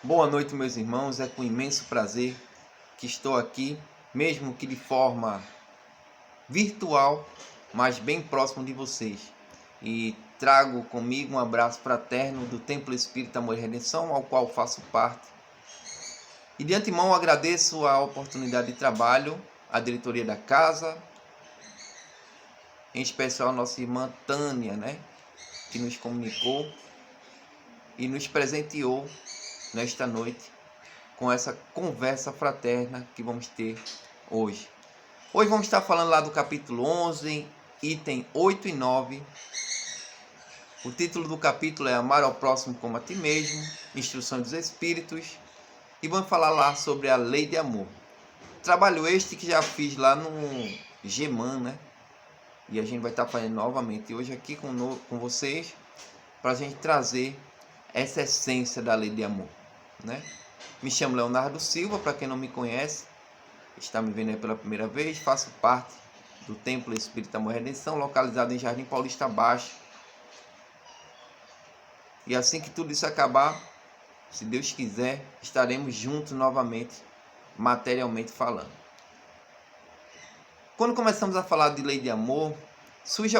Boa noite, meus irmãos. É com imenso prazer que estou aqui, mesmo que de forma virtual, mas bem próximo de vocês. E trago comigo um abraço fraterno do Templo Espírita Amor e Redenção, ao qual faço parte. E de antemão agradeço a oportunidade de trabalho, à diretoria da casa, em especial a nossa irmã Tânia, que nos comunicou e nos presenteou nesta noite com essa conversa fraterna que vamos ter hoje. Hoje vamos estar falando lá do capítulo 11, item 8 e 9. O título do capítulo é Amar ao Próximo como a Ti Mesmo, Instrução dos Espíritos. E vamos falar lá sobre a lei de amor. Trabalho este que já fiz lá no GEMAN, E a gente vai estar fazendo novamente hoje aqui com vocês, para a gente trazer essa essência da lei de amor, Me chamo Leonardo Silva, para quem não me conhece, está me vendo aí pela primeira vez, faço parte do Templo Espírita Amor e Redenção, localizado em Jardim Paulista Baixo. E assim que tudo isso acabar, se Deus quiser, estaremos juntos novamente, materialmente falando. Quando começamos a falar de lei de amor, surgem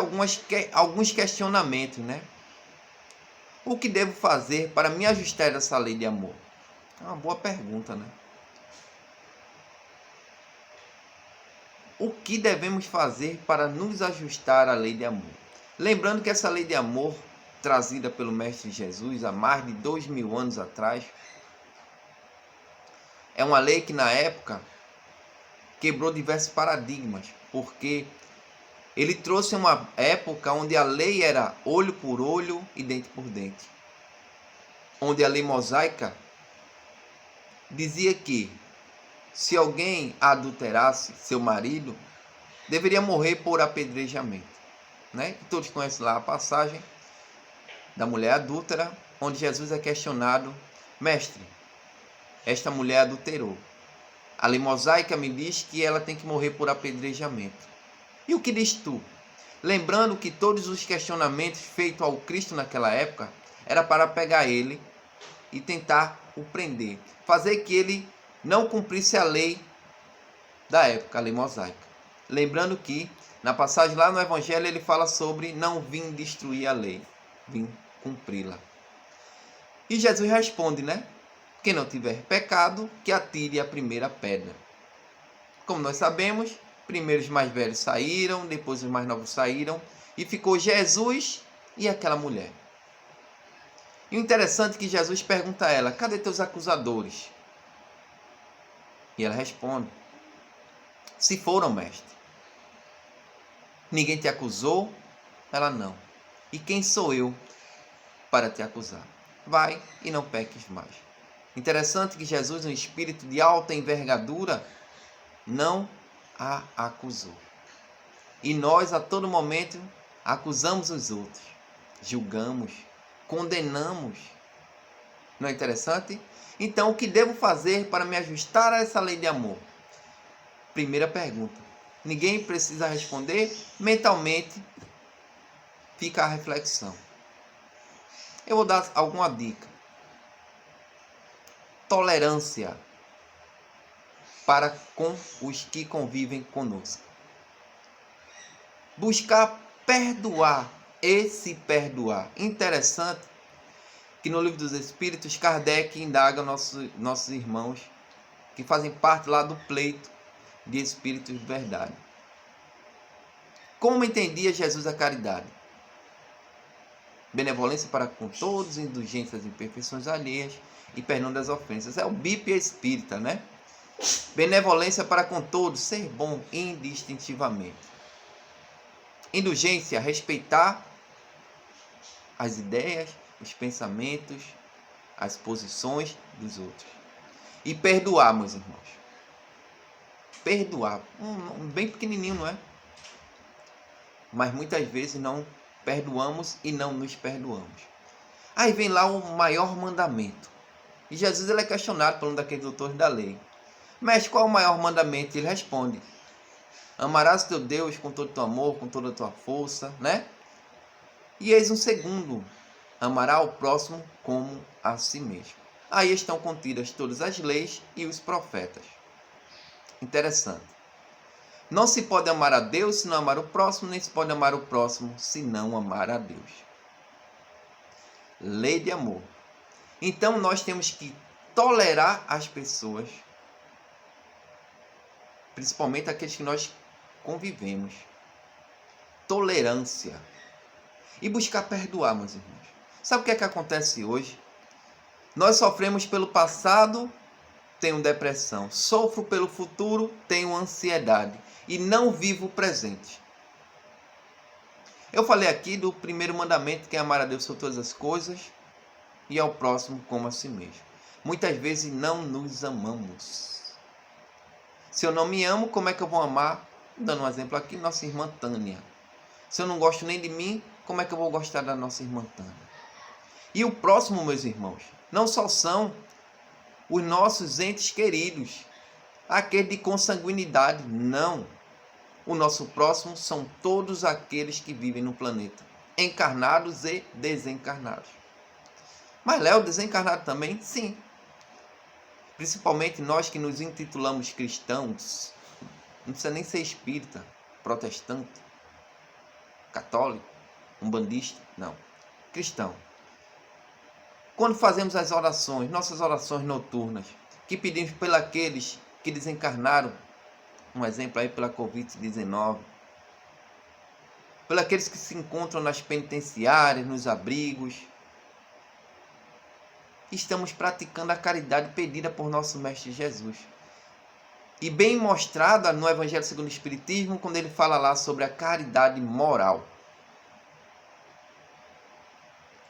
alguns questionamentos, O que devo fazer para me ajustar a essa lei de amor? É uma boa pergunta, O que devemos fazer para nos ajustar à lei de amor? Lembrando que essa lei de amor, trazida pelo Mestre Jesus há mais de 2000 anos atrás, é uma lei que na época quebrou diversos paradigmas, porque ele trouxe uma época onde a lei era olho por olho e dente por dente. Onde a lei mosaica dizia que se alguém adulterasse seu marido, deveria morrer por apedrejamento. Todos conhecem lá a passagem da mulher adúltera, onde Jesus é questionado: mestre, esta mulher adulterou. A lei mosaica me diz que ela tem que morrer por apedrejamento. E o que diz tu? Lembrando que todos os questionamentos feitos ao Cristo naquela época era para pegar ele e tentar o prender, fazer que ele não cumprisse a lei da época, a lei mosaica. Lembrando que na passagem lá no Evangelho ele fala sobre não vim destruir a lei, vim cumpri-la. E Jesus responde, Quem não tiver pecado, que atire a primeira pedra. Como nós sabemos, primeiro os mais velhos saíram, depois os mais novos saíram, e ficou Jesus e aquela mulher. E o interessante é que Jesus pergunta a ela: cadê teus acusadores? E ela responde: se foram, mestre. Ninguém te acusou? Ela: não. E quem sou eu para te acusar? Vai e não peques mais. Interessante que Jesus, um espírito de alta envergadura, não a acusou. E nós, a todo momento, acusamos os outros, julgamos, condenamos. Não é interessante? Então, o que devo fazer para me ajustar a essa lei de amor? Primeira pergunta. Ninguém precisa responder. Mentalmente, fica a reflexão. Eu vou dar alguma dica. Tolerância para com os que convivem conosco. Buscar perdoar e se perdoar. Interessante que no Livro dos Espíritos, Kardec indaga nossos irmãos que fazem parte lá do pleito de espíritos de verdade. Como entendia Jesus a caridade? Benevolência para com todos, indulgência das imperfeições alheias e perdão das ofensas. É o BIP espírita, Benevolência para com todos, ser bom indistintivamente. Indulgência, respeitar as ideias, os pensamentos, as posições dos outros. E perdoar, meus irmãos. Perdoar. Bem pequenininho, não é? Mas muitas vezes não perdoamos e não nos perdoamos. Aí vem lá o maior mandamento. E Jesus ele é questionado por um daqueles doutores da lei. Mas qual é o maior mandamento? Ele responde: amarás teu Deus com todo o teu amor, com toda a tua força, E eis um segundo: amará o próximo como a si mesmo. Aí estão contidas todas as leis e os profetas. Interessante. Não se pode amar a Deus se não amar o próximo, nem se pode amar o próximo se não amar a Deus. Lei de amor. Então nós temos que tolerar as pessoas, principalmente aqueles que nós convivemos. Tolerância. E buscar perdoar, meus irmãos. Sabe o que é que acontece hoje? Nós sofremos pelo passado, tenho depressão. Sofro pelo futuro, tenho ansiedade. E não vivo o presente. Eu falei aqui do primeiro mandamento, que é amar a Deus sobre todas as coisas e ao próximo como a si mesmo. Muitas vezes não nos amamos. Se eu não me amo, como é que eu vou amar? Dando um exemplo aqui, nossa irmã Tânia. Se eu não gosto nem de mim, como é que eu vou gostar da nossa irmã Tânia? E o próximo, meus irmãos, não só são os nossos entes queridos, aquele de consanguinidade, não. O nosso próximo são todos aqueles que vivem no planeta, encarnados e desencarnados. Mas Léo, desencarnado também? Sim. Principalmente nós que nos intitulamos cristãos, não precisa nem ser espírita, protestante, católico, umbandista, não. Cristão. Quando fazemos as orações, nossas orações noturnas, que pedimos pelos que desencarnaram, um exemplo aí pela Covid-19, pelos que se encontram nas penitenciárias, nos abrigos, estamos praticando a caridade pedida por nosso Mestre Jesus. E bem mostrada no Evangelho segundo o Espiritismo, quando ele fala lá sobre a caridade moral.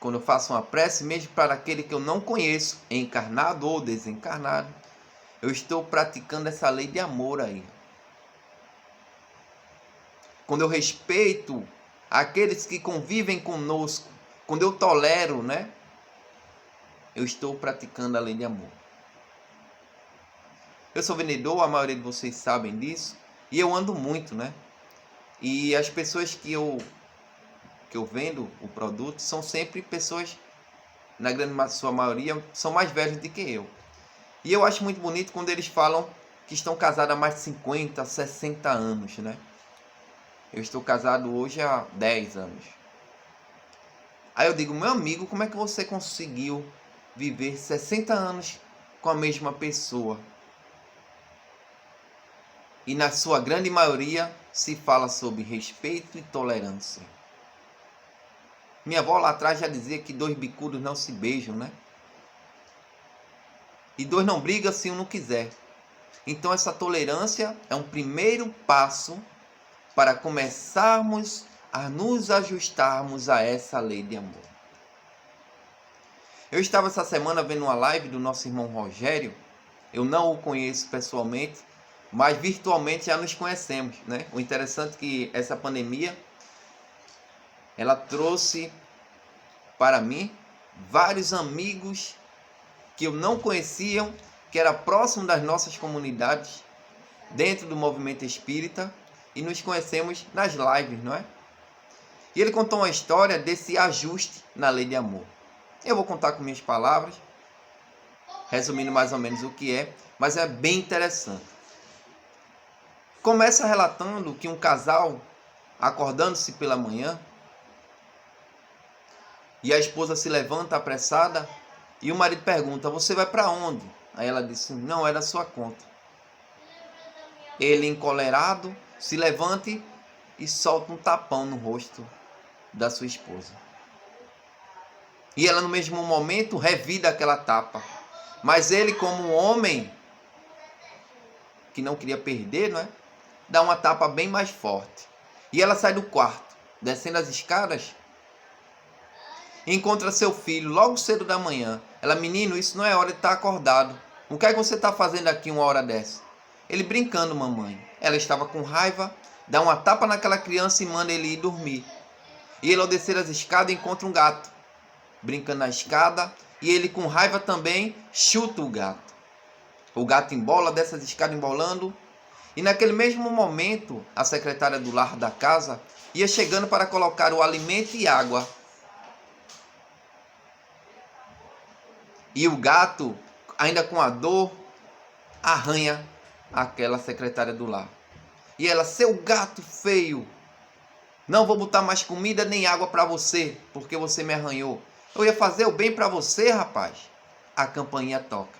Quando eu faço uma prece, mesmo para aquele que eu não conheço, encarnado ou desencarnado, eu estou praticando essa lei de amor aí. Quando eu respeito aqueles que convivem conosco, quando eu tolero, né? Eu estou praticando a lei de amor. Eu sou vendedor, a maioria de vocês sabem disso, e eu ando muito, né? E as pessoas que eu vendo o produto são sempre pessoas, na grande sua maioria, são mais velhos do que eu. E eu acho muito bonito quando eles falam que estão casados há mais de 50, 60 anos, né? Eu estou casado hoje há 10 anos. Aí eu digo, meu amigo, como é que você conseguiu viver 60 anos com a mesma pessoa? E na sua grande maioria se fala sobre respeito e tolerância. Minha avó lá atrás já dizia que dois bicudos não se beijam, né? E dois não brigam se um não quiser. Então essa tolerância é um primeiro passo para começarmos a nos ajustarmos a essa lei de amor. Eu estava essa semana vendo uma live do nosso irmão Rogério. Eu não o conheço pessoalmente, mas virtualmente já nos conhecemos, né? O interessante é que essa pandemia ela trouxe para mim vários amigos que eu não conhecia, que era próximo das nossas comunidades, dentro do movimento espírita, e nos conhecemos nas lives, não é? E ele contou uma história desse ajuste na lei de amor. Eu vou contar com minhas palavras, resumindo mais ou menos o que é, mas é bem interessante. Começa relatando que um casal, acordando-se pela manhã, e a esposa se levanta apressada, e o marido pergunta, você vai para onde? Aí ela disse, não, é da sua conta. Ele, encolerado, se levanta e solta um tapão no rosto da sua esposa. E ela, no mesmo momento, revida aquela tapa. Mas ele, como um homem que não queria perder, não é? Dá uma tapa bem mais forte. E ela sai do quarto, descendo as escadas, e encontra seu filho logo cedo da manhã. Ela, menino, isso não é hora de estar acordado. O que é que você está fazendo aqui uma hora dessa? Ele, brincando, mamãe. Ela estava com raiva, dá uma tapa naquela criança e manda ele ir dormir. E ele, ao descer as escadas, encontra um gato brincando na escada, e ele, com raiva também, chuta o gato. O gato embola, desce as escadas embolando, e naquele mesmo momento, a secretária do lar da casa ia chegando para colocar o alimento e água. E o gato, ainda com a dor, arranha aquela secretária do lar. E ela, seu gato feio, não vou botar mais comida nem água para você, porque você me arranhou. Eu ia fazer o bem para você, rapaz. A campainha toca.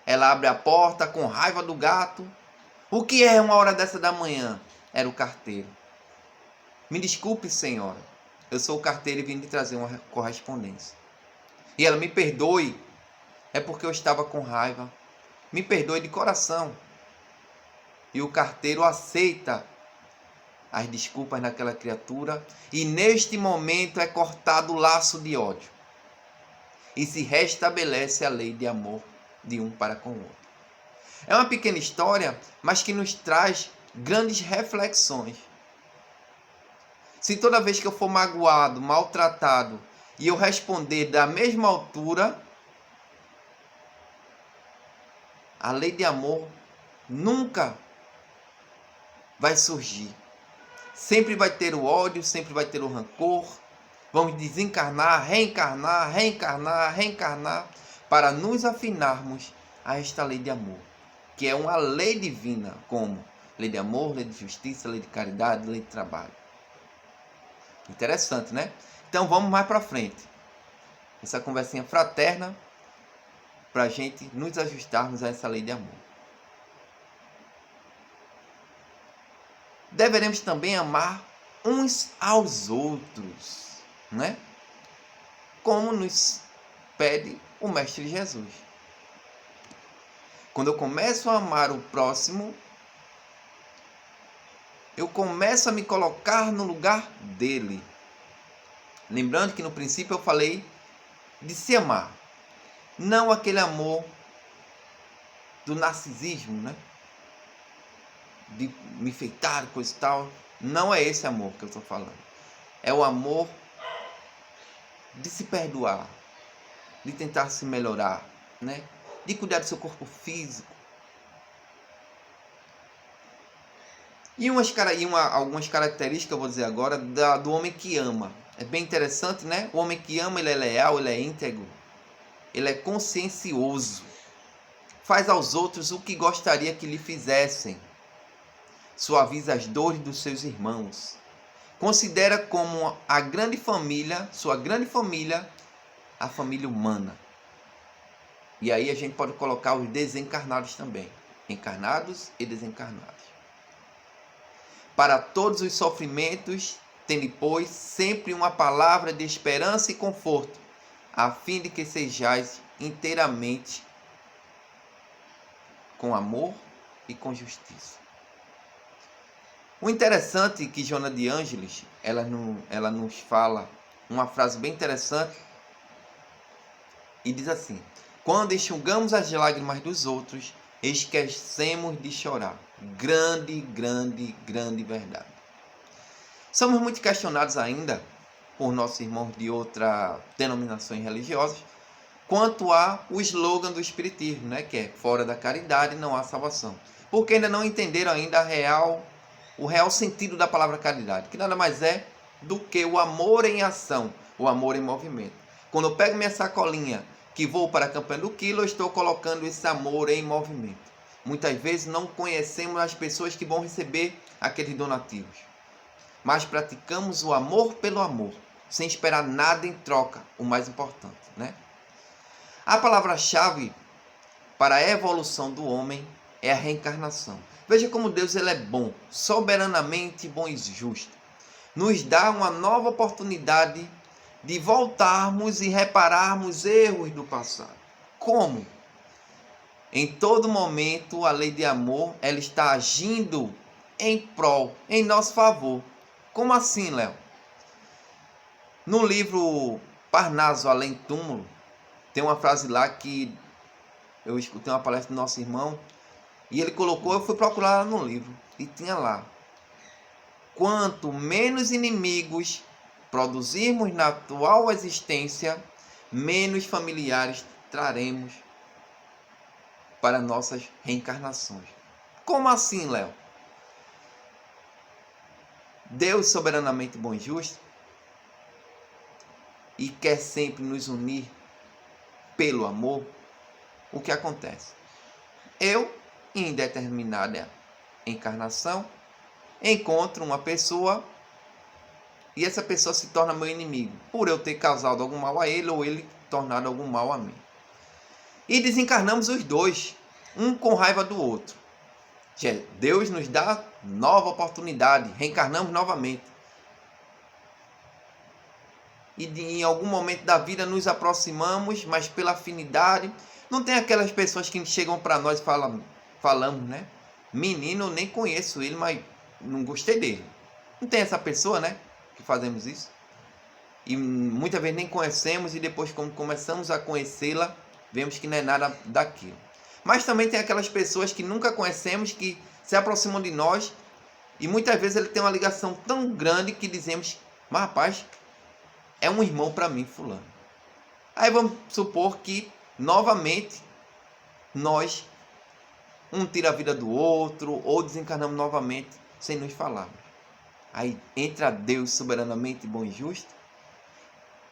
Ela abre a porta com raiva do gato. O que é uma hora dessa da manhã? Era o carteiro. Me desculpe, senhora. Eu sou o carteiro e vim lhe trazer uma correspondência. E ela, me perdoe. É porque eu estava com raiva. Me perdoe de coração. E o carteiro aceita as desculpas naquela criatura. E neste momento é cortado o laço de ódio. E se restabelece a lei de amor de um para com o outro. É uma pequena história, mas que nos traz grandes reflexões. Se toda vez que eu for magoado, maltratado, e eu responder da mesma altura, a lei de amor nunca vai surgir. Sempre vai ter o ódio, sempre vai ter o rancor. Vamos desencarnar, reencarnar, reencarnar, reencarnar, para nos afinarmos a esta lei de amor, que é uma lei divina, como lei de amor, lei de justiça, lei de caridade, lei de trabalho. Interessante, né? Então vamos mais para frente. Essa conversinha fraterna para a gente nos ajustarmos a essa lei de amor. Deveremos também amar uns aos outros, né? Como nos pede o Mestre Jesus. Quando eu começo a amar o próximo, eu começo a me colocar no lugar dele. Lembrando que no princípio eu falei de se amar. Não aquele amor do narcisismo, né? De me enfeitar, coisa e tal. Não é esse amor que eu estou falando. É o amor de se perdoar, de tentar se melhorar, né? De cuidar do seu corpo físico. E algumas características, eu vou dizer agora, do homem que ama. É bem interessante, né? O homem que ama, ele é leal, ele é íntegro, ele é consciencioso. Faz aos outros o que gostaria que lhe fizessem. Suaviza as dores dos seus irmãos. Considera como a grande família, sua grande família, a família humana. E aí a gente pode colocar os desencarnados também. Encarnados e desencarnados. Para todos os sofrimentos, tende, pois, sempre uma palavra de esperança e conforto, a fim de que sejais inteiramente com amor e com justiça. O interessante é que Joana de Ângeles, ela nos fala uma frase bem interessante e diz assim: quando enxugamos as lágrimas dos outros, esquecemos de chorar. Grande, grande, grande verdade. Somos muito questionados ainda por nossos irmãos de outras denominações religiosas quanto ao slogan do Espiritismo, né? Que é fora da caridade não há salvação. Porque ainda não entenderam ainda o real sentido da palavra caridade, que nada mais é do que o amor em ação, o amor em movimento. Quando eu pego minha sacolinha que vou para a campanha do quilo, eu estou colocando esse amor em movimento. Muitas vezes não conhecemos as pessoas que vão receber aqueles donativos, mas praticamos o amor pelo amor, sem esperar nada em troca, o mais importante, né? A palavra-chave para a evolução do homem é a reencarnação. Veja como Deus ele é bom, soberanamente bom e justo. Nos dá uma nova oportunidade de voltarmos e repararmos erros do passado. Como? Em todo momento, a lei de amor ela está agindo em prol, em nosso favor. Como assim, Léo? No livro Parnaso Além Túmulo, tem uma frase lá que eu escutei uma palestra do nosso irmão e ele colocou, eu fui procurar lá no livro e tinha lá: quanto menos inimigos produzirmos na atual existência, menos familiares traremos para nossas reencarnações. Como assim, Léo? Deus soberanamente bom e justo e quer sempre nos unir pelo amor, o que acontece? Eu, em determinada encarnação, encontro uma pessoa e essa pessoa se torna meu inimigo, por eu ter causado algum mal a ele ou ele tornado algum mal a mim. E desencarnamos os dois, um com raiva do outro. Deus nos dá nova oportunidade, reencarnamos novamente. E em algum momento da vida nos aproximamos, mas pela afinidade. Não tem aquelas pessoas que chegam para nós e falamos, né? Menino, eu nem conheço ele, mas não gostei dele. Não tem essa pessoa, né? Que fazemos isso. E muitas vezes nem conhecemos e depois, quando começamos a conhecê-la, vemos que não é nada daquilo. Mas também tem aquelas pessoas que nunca conhecemos, que se aproximam de nós e muitas vezes ele tem uma ligação tão grande que dizemos, mas rapaz, é um irmão para mim, fulano. Aí vamos supor que, novamente, nós, um tira a vida do outro, ou desencarnamos novamente, sem nos falarmos. Aí entra Deus soberanamente bom e justo,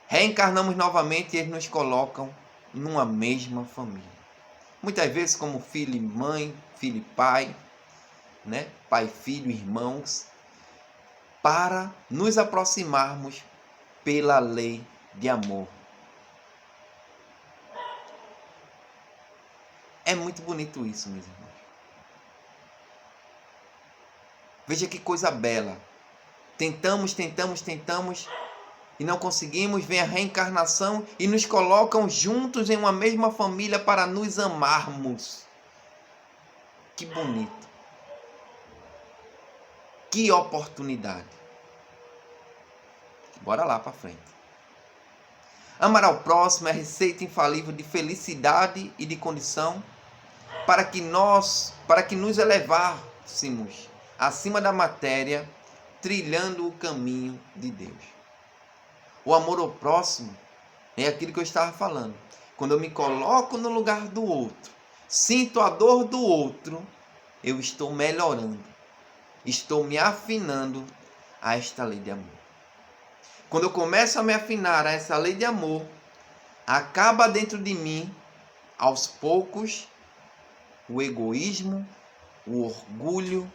reencarnamos novamente e eles nos colocam numa mesma família. Muitas vezes como filho e mãe, filho e pai, né? Pai, filho, irmãos, para nos aproximarmos pela lei de amor. É muito bonito isso, meus irmãos. Veja que coisa bela. Tentamos e não conseguimos. Vem a reencarnação e nos colocam juntos em uma mesma família para nos amarmos. Que bonito. Que oportunidade. Bora lá para frente. Amar ao próximo é a receita infalível de felicidade e de condição para que nos elevássemos acima da matéria, trilhando o caminho de Deus. O amor ao próximo é aquilo que eu estava falando. Quando eu me coloco no lugar do outro, sinto a dor do outro, eu estou melhorando, estou me afinando a esta lei de amor. Quando eu começo a me afinar a essa lei de amor, acaba dentro de mim, aos poucos, o egoísmo, o orgulho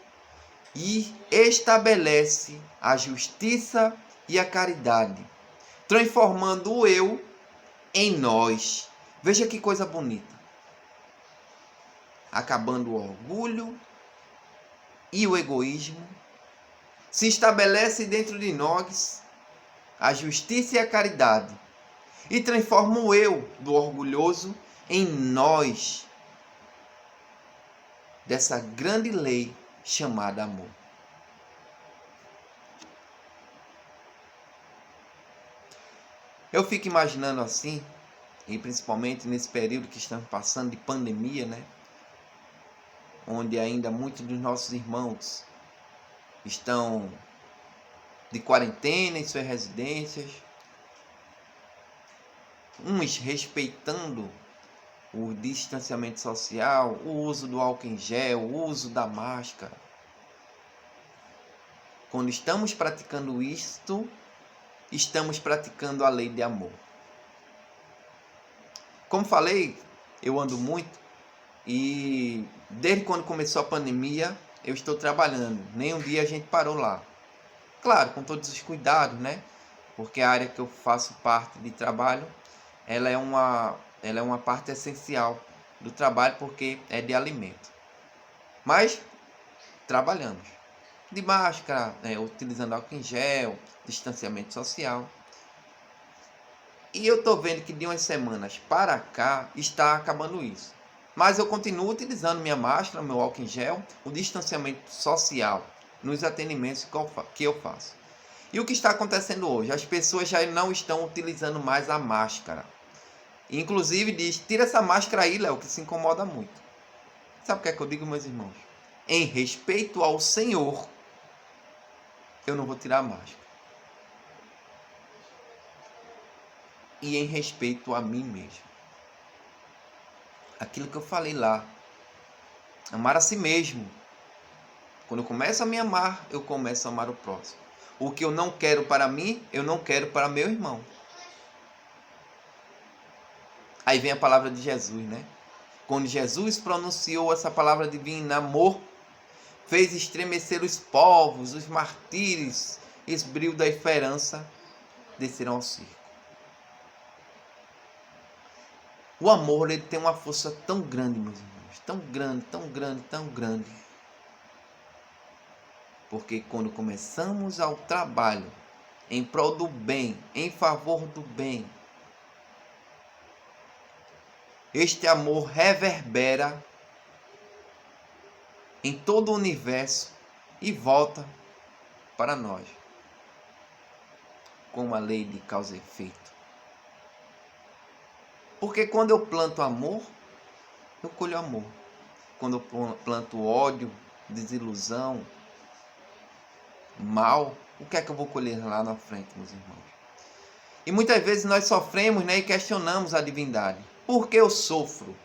e estabelece a justiça e a caridade, transformando o eu em nós. Veja que coisa bonita. Acabando o orgulho e o egoísmo, se estabelece dentro de nós a justiça e a caridade e transforma o eu do orgulhoso em nós, dessa grande lei chamada amor. Eu fico imaginando assim, e principalmente nesse período que estamos passando de pandemia, né? Onde ainda muitos dos nossos irmãos estão de quarentena em suas residências, uns respeitando o distanciamento social, o uso do álcool em gel, o uso da máscara. Quando estamos praticando isto, estamos praticando a lei de amor. Como falei, eu ando muito e desde quando começou a pandemia, eu estou trabalhando. Nem um dia a gente parou lá. Claro, com todos os cuidados, né? Porque a área que eu faço parte de trabalho, ela é uma parte essencial do trabalho porque é de alimento. Mas trabalhamos de máscara, utilizando álcool em gel, distanciamento social. E eu estou vendo que de umas semanas para cá está acabando isso. Mas eu continuo utilizando minha máscara, meu álcool em gel, o distanciamento social nos atendimentos que eu faço. E o que está acontecendo hoje? As pessoas já não estão utilizando mais a máscara. Inclusive diz, tira essa máscara aí, Léo, que se incomoda muito. Sabe o que é que eu digo, meus irmãos? Em respeito ao Senhor, eu não vou tirar a máscara. E em respeito a mim mesmo. Aquilo que eu falei lá. Amar a si mesmo. Quando eu começo a me amar, eu começo a amar o próximo. O que eu não quero para mim, eu não quero para meu irmão. Aí vem a palavra de Jesus, né? Quando Jesus pronunciou essa palavra divina, amor, fez estremecer os povos, os martírios, esbrio da esperança, descerão ao circo. O amor, ele tem uma força tão grande, meus irmãos, tão grande, tão grande, tão grande. Porque quando começamos ao trabalho em prol do bem, em favor do bem, este amor reverbera em todo o universo e volta para nós, como a lei de causa e efeito. Porque quando eu planto amor, eu colho amor. Quando eu planto ódio, desilusão, mal, o que é que eu vou colher lá na frente, meus irmãos? E muitas vezes nós sofremos, né, e questionamos a divindade. Por que eu sofro?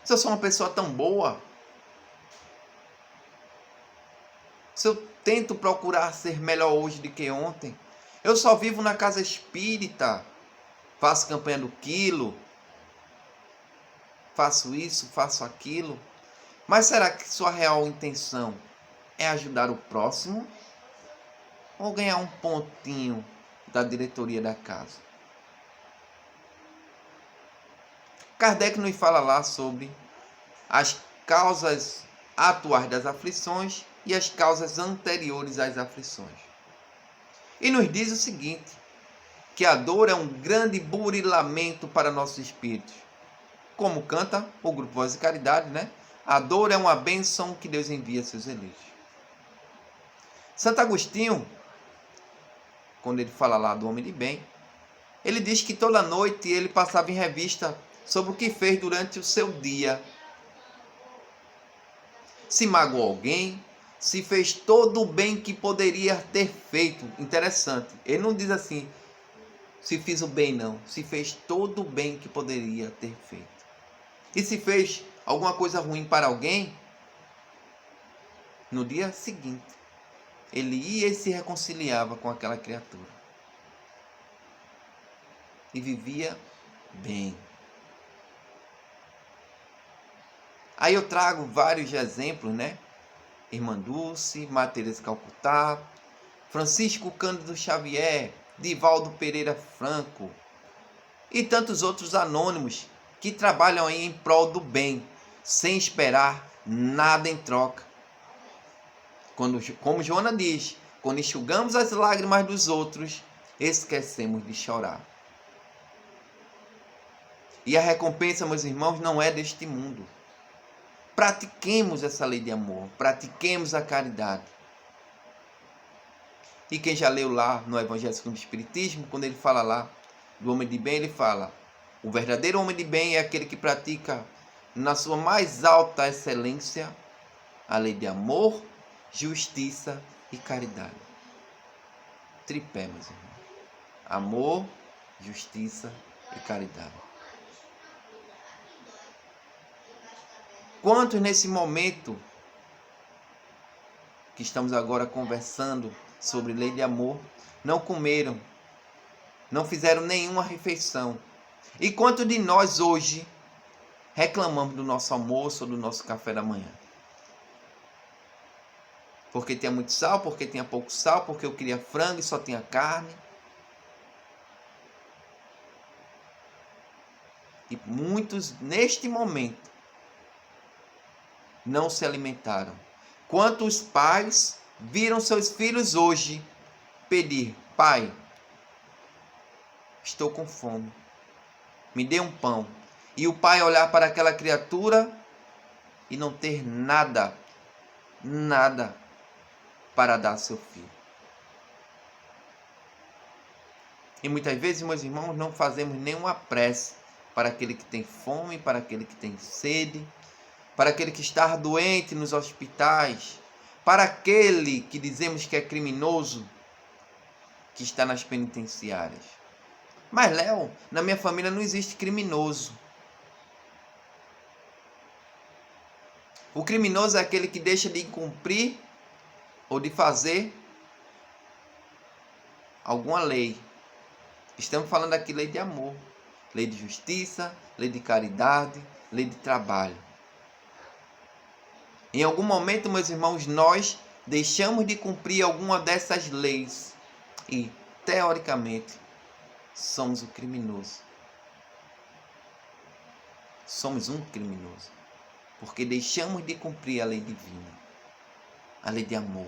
Se eu sou uma pessoa tão boa, se eu tento procurar ser melhor hoje do que ontem, eu só vivo na casa espírita, faço campanha do quilo, faço isso, faço aquilo. Mas será que sua real intenção é ajudar o próximo ou ganhar um pontinho da diretoria da casa? Kardec nos fala lá sobre as causas atuais das aflições e as causas anteriores às aflições. E nos diz o seguinte, que a dor é um grande burilamento para nossos espíritos. Como canta o Grupo Voz de Caridade, né? A dor é uma bênção que Deus envia a seus eleitos. Santo Agostinho, quando ele fala lá do homem de bem, ele diz que toda noite ele passava em revista sobre o que fez durante o seu dia. Se magoou alguém, se fez todo o bem que poderia ter feito. Interessante, ele não diz assim, se fiz o bem não, se fez todo o bem que poderia ter feito. E se fez alguma coisa ruim para alguém, no dia seguinte, ele ia e se reconciliava com aquela criatura. E vivia bem. Aí eu trago vários exemplos, né? Irmã Dulce, Matheus Calcutá, Francisco Cândido Xavier, Divaldo Pereira Franco e tantos outros anônimos que trabalham aí em prol do bem, sem esperar nada em troca. Como Joana diz, quando enxugamos as lágrimas dos outros, esquecemos de chorar. E a recompensa, meus irmãos, não é deste mundo. Pratiquemos essa lei de amor, pratiquemos a caridade. E quem já leu lá no Evangelho segundo o Espiritismo, quando ele fala lá do homem de bem, ele fala: o verdadeiro homem de bem é aquele que pratica na sua mais alta excelência a lei de amor, justiça e caridade. Tripé, meus irmãos. Amor, justiça e caridade. Quantos nesse momento que estamos agora conversando sobre lei de amor não comeram, não fizeram nenhuma refeição? E quantos de nós hoje reclamamos do nosso almoço ou do nosso café da manhã? Porque tinha muito sal, porque tinha pouco sal, porque eu queria frango e só tinha carne. E muitos, neste momento, não se alimentaram. Quantos pais viram seus filhos hoje pedir: pai, estou com fome, me dê um pão. E o pai olhar para aquela criatura e não ter nada, nada para dar ao seu filho. E muitas vezes, meus irmãos, não fazemos nenhuma prece para aquele que tem fome, para aquele que tem sede, para aquele que está doente nos hospitais, para aquele que dizemos que é criminoso, que está nas penitenciárias. Mas, Léo, na minha família não existe criminoso. O criminoso é aquele que deixa de cumprir ou de fazer alguma lei Estamos falando aqui lei de amor, lei de justiça, lei de caridade, lei de trabalho. Em algum momento, meus irmãos, nós deixamos de cumprir alguma dessas leis e, teoricamente, somos o criminoso. Somos um criminoso, porque deixamos de cumprir a lei divina, a lei de amor.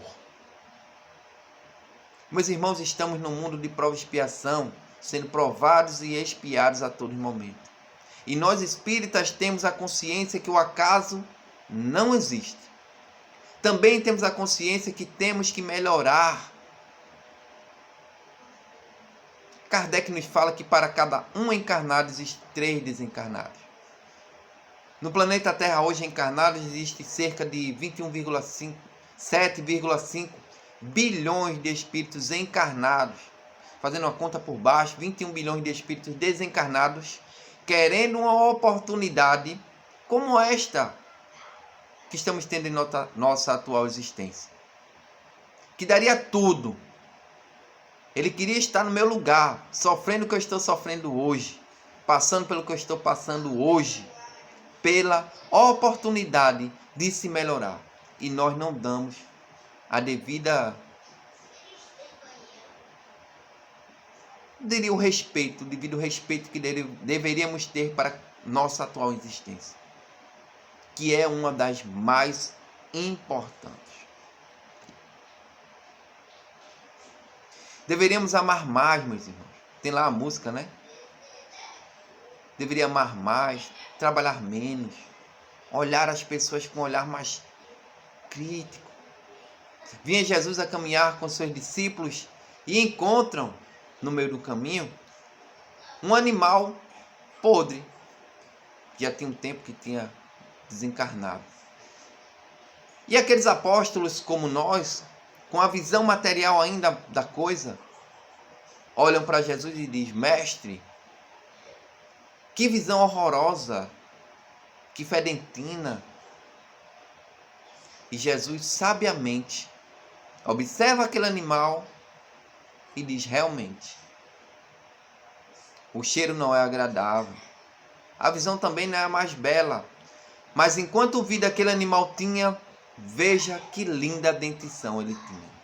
Meus irmãos, estamos num mundo de prova e expiação, sendo provados e expiados a todo momento. E nós espíritas temos a consciência que o acaso não existe. Também temos a consciência que temos que melhorar. Kardec nos fala que para cada um encarnado existem 3 desencarnados. No planeta Terra hoje encarnados existe cerca de 7,5 bilhões de espíritos encarnados. Fazendo uma conta por baixo, 21 bilhões de espíritos desencarnados, querendo uma oportunidade como esta que estamos tendo em nossa atual existência. Que daria tudo. Ele queria estar no meu lugar, sofrendo o que eu estou sofrendo hoje, passando pelo que eu estou passando hoje, pela oportunidade de se melhorar. E nós não damos a devida, diria, o devido respeito que deveríamos ter para nossa atual existência, que é uma das mais importantes. Deveríamos amar mais, meus irmãos. Tem lá a música, né? Deveria amar mais, trabalhar menos, olhar as pessoas com um olhar mais crítico. Vinha Jesus a caminhar com seus discípulos e encontram, no meio do caminho, um animal podre, que já tinha um tempo que tinha desencarnado. E aqueles apóstolos, como nós, com a visão material ainda da coisa, olham para Jesus e dizem: Mestre, que visão horrorosa, que fedentina. E Jesus sabiamente observa aquele animal e diz: realmente, o cheiro não é agradável, a visão também não é a mais bela, mas enquanto vida aquele animal tinha, veja que linda dentição ele tinha.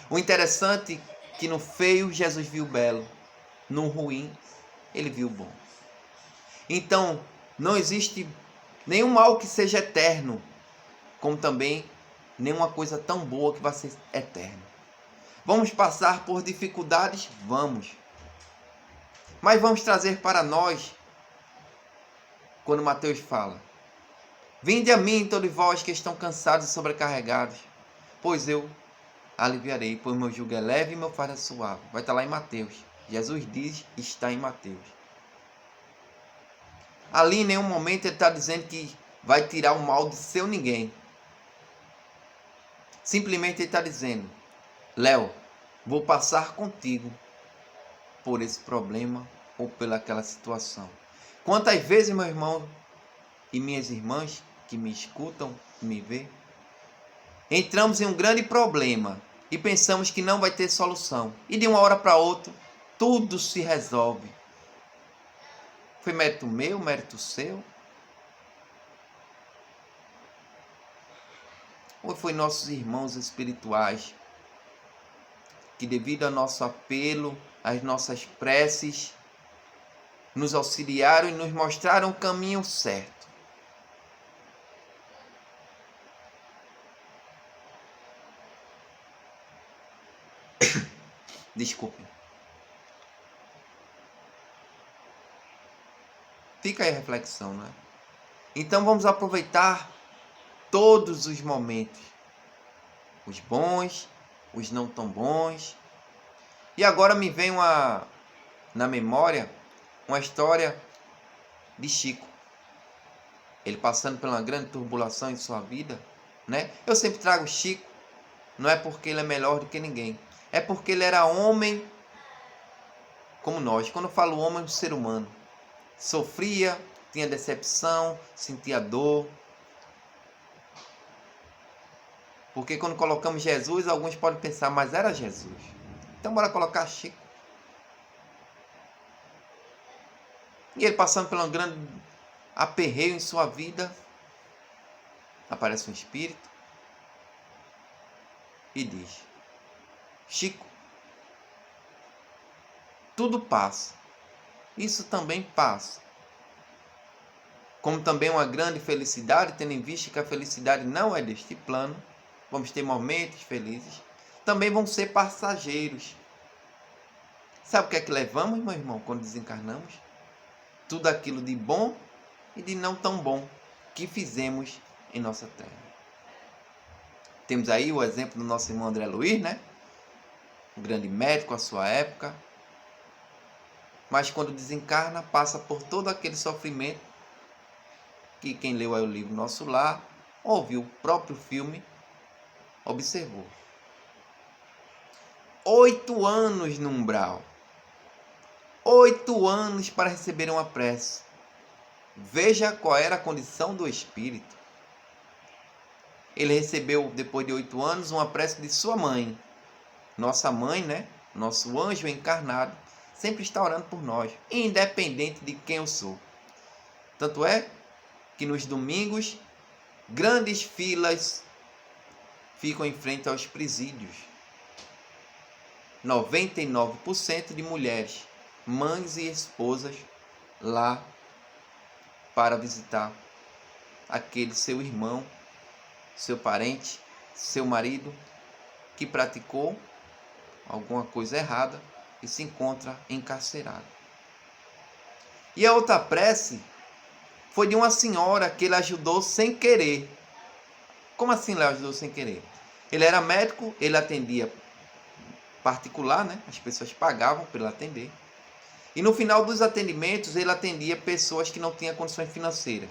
O interessante é que no feio Jesus viu o belo, no ruim ele viu o bom. Então, não existe nenhum mal que seja eterno, como também nenhuma coisa tão boa que vai ser eterna. Vamos passar por dificuldades? Vamos. Mas vamos trazer para nós, quando Mateus fala: Vinde a mim, todos vós que estão cansados e sobrecarregados, pois eu aliviarei, pois meu jugo é leve e meu fardo é suave. Vai estar lá em Mateus. Jesus diz, está em Mateus. Ali em nenhum momento ele está dizendo que vai tirar o mal de seu ninguém. Simplesmente ele está dizendo: Léo, vou passar contigo por esse problema ou pelaquela situação. Quantas vezes, meu irmão e minhas irmãs que me escutam, me vê, entramos em um grande problema e pensamos que não vai ter solução. E de uma hora para outra, tudo se resolve. Foi mérito meu, mérito seu? Ou foi nossos irmãos espirituais que, devido ao nosso apelo, às nossas preces, nos auxiliaram e nos mostraram o caminho certo? Desculpe. Fica aí a reflexão, não é? Então vamos aproveitar todos os momentos, os bons, os não tão bons. E agora me vem na memória uma história de Chico. Ele passando por uma grande turbulação em sua vida, né? Eu sempre trago Chico, não é porque ele é melhor do que ninguém, é porque ele era homem como nós. Quando eu falo homem, é um ser humano. Sofria, tinha decepção, sentia dor. Porque quando colocamos Jesus, alguns podem pensar, mas era Jesus. Então bora colocar Chico. E ele passando por um grande aperreio em sua vida, aparece um espírito e diz: Chico, tudo passa. Isso também passa. Como também uma grande felicidade, tendo em vista que a felicidade não é deste plano, vamos ter momentos felizes, também vão ser passageiros. Sabe o que é que levamos, meu irmão, quando desencarnamos? Tudo aquilo de bom e de não tão bom que fizemos em nossa terra. Temos aí o exemplo do nosso irmão André Luiz, né? Um grande médico à sua época. Mas quando desencarna, passa por todo aquele sofrimento que quem leu aí o livro Nosso Lar, ou viu o próprio filme, observou. 8 anos no umbral. 8 anos para receber uma prece. Veja qual era a condição do espírito. Ele recebeu, depois de 8 anos, uma prece de sua mãe. Nossa mãe, né? Nosso anjo encarnado, sempre está orando por nós, independente de quem eu sou. Tanto é que nos domingos, grandes filas ficam em frente aos presídios. 99% de mulheres, mães e esposas, lá para visitar aquele seu irmão, seu parente, seu marido, que praticou alguma coisa errada e se encontra encarcerado. E a outra prece foi de uma senhora que ele ajudou sem querer. Como assim ele ajudou sem querer? Ele era médico, ele atendia particular, né? As pessoas pagavam para ele atender. E no final dos atendimentos, ele atendia pessoas que não tinham condições financeiras.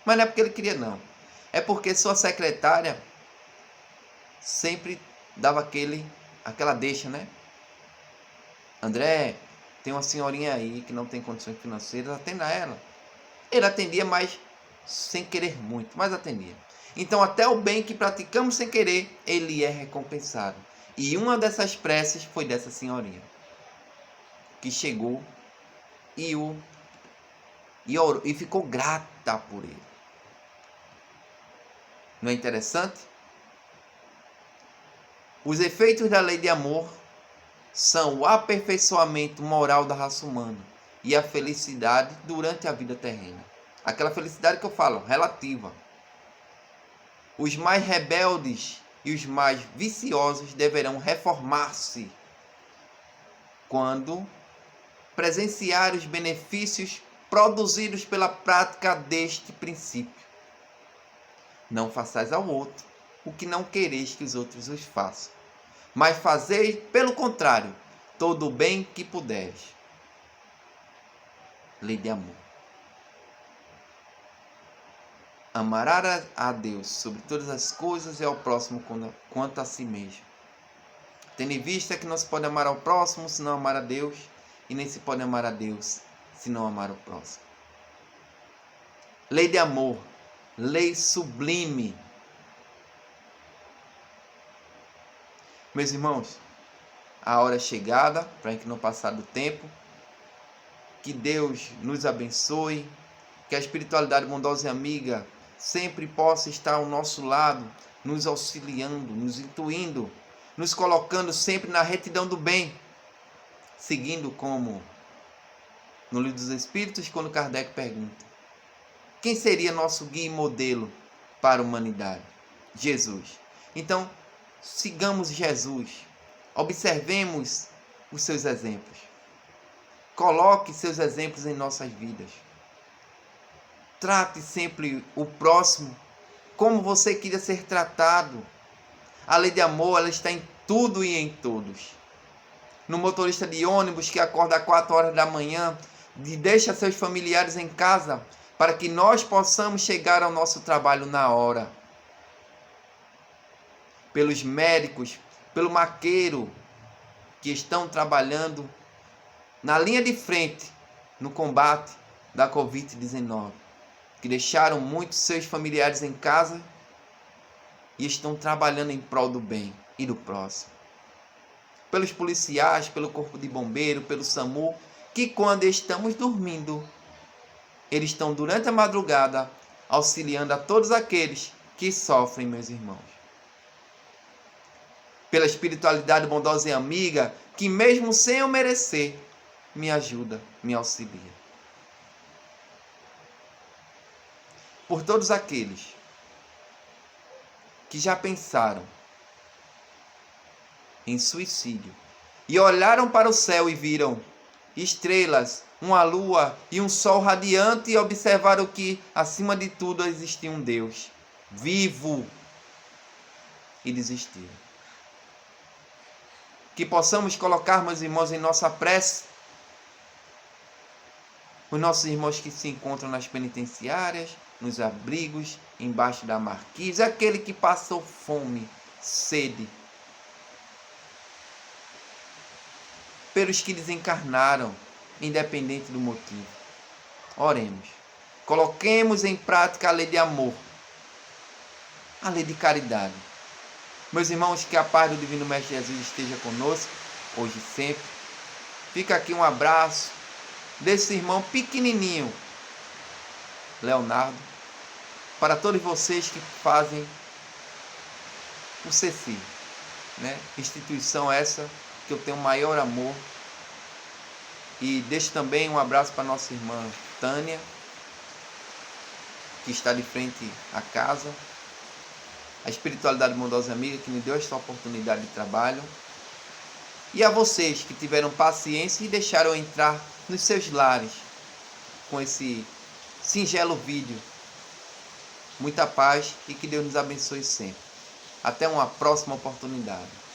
Mas não é porque ele queria, não. É porque sua secretária sempre dava aquela deixa, né? André, tem uma senhorinha aí que não tem condições financeiras, atenda ela. Ele atendia, mas sem querer muito, mas atendia. Então até o bem que praticamos sem querer, ele é recompensado. E uma dessas preces foi dessa senhorinha, que chegou e orou, e ficou grata por ele. Não é interessante? Os efeitos da lei de amor são o aperfeiçoamento moral da raça humana e a felicidade durante a vida terrena. Aquela felicidade que eu falo, relativa. Os mais rebeldes e os mais viciosos deverão reformar-se quando presenciar os benefícios produzidos pela prática deste princípio. Não façais ao outro o que não quereis que os outros os façam, mas fazei, pelo contrário, todo o bem que puderes. Lei de amor. Amarás a Deus sobre todas as coisas e ao próximo quanto a si mesmo. Tendo em vista que não se pode amar ao próximo se não amar a Deus, e nem se pode amar a Deus se não amar o próximo. Lei de amor, lei sublime. Meus irmãos, a hora é chegada, para a gente não passar do tempo. Que Deus nos abençoe, que a espiritualidade bondosa e amiga sempre possa estar ao nosso lado, nos auxiliando, nos intuindo, nos colocando sempre na retidão do bem, seguindo como no Livro dos Espíritos, quando Kardec pergunta: quem seria nosso guia e modelo para a humanidade? Jesus. Então, sigamos Jesus, observemos os seus exemplos, coloque seus exemplos em nossas vidas. Trate sempre o próximo como você queria ser tratado. A lei de amor, ela está em tudo e em todos. No motorista de ônibus que acorda às 4 horas da manhã e deixa seus familiares em casa para que nós possamos chegar ao nosso trabalho na hora. Pelos médicos, pelo maqueiro que estão trabalhando na linha de frente no combate da Covid-19. Que deixaram muitos seus familiares em casa e estão trabalhando em prol do bem e do próximo. pelos policiais, pelo corpo de bombeiro, pelo SAMU, que quando estamos dormindo, eles estão durante a madrugada auxiliando a todos aqueles que sofrem, meus irmãos. Pela espiritualidade bondosa e amiga, que mesmo sem eu merecer, me ajuda, me auxilia. Por todos aqueles que já pensaram em suicídio e olharam para o céu e viram estrelas, uma lua e um sol radiante e observaram que, acima de tudo, existia um Deus vivo e desistiram. Que possamos colocar, meus irmãos, em nossa prece os nossos irmãos que se encontram nas penitenciárias, nos abrigos, embaixo da marquise, aquele que passou fome, sede, pelos que desencarnaram, independente do motivo. Oremos. Coloquemos em prática a lei de amor, a lei de caridade. Meus irmãos, que a paz do Divino Mestre Jesus esteja conosco, hoje e sempre. Fica aqui um abraço desse irmão pequenininho, Leonardo, para todos vocês que fazem o CECI, né? Instituição essa que eu tenho maior amor. E deixo também um abraço para nossa irmã Tânia, que está de frente à casa, a espiritualidade bondosa amiga que me deu esta oportunidade de trabalho, e a vocês que tiveram paciência e deixaram entrar nos seus lares com esse singelo vídeo. Muita paz e que Deus nos abençoe sempre. Até uma próxima oportunidade.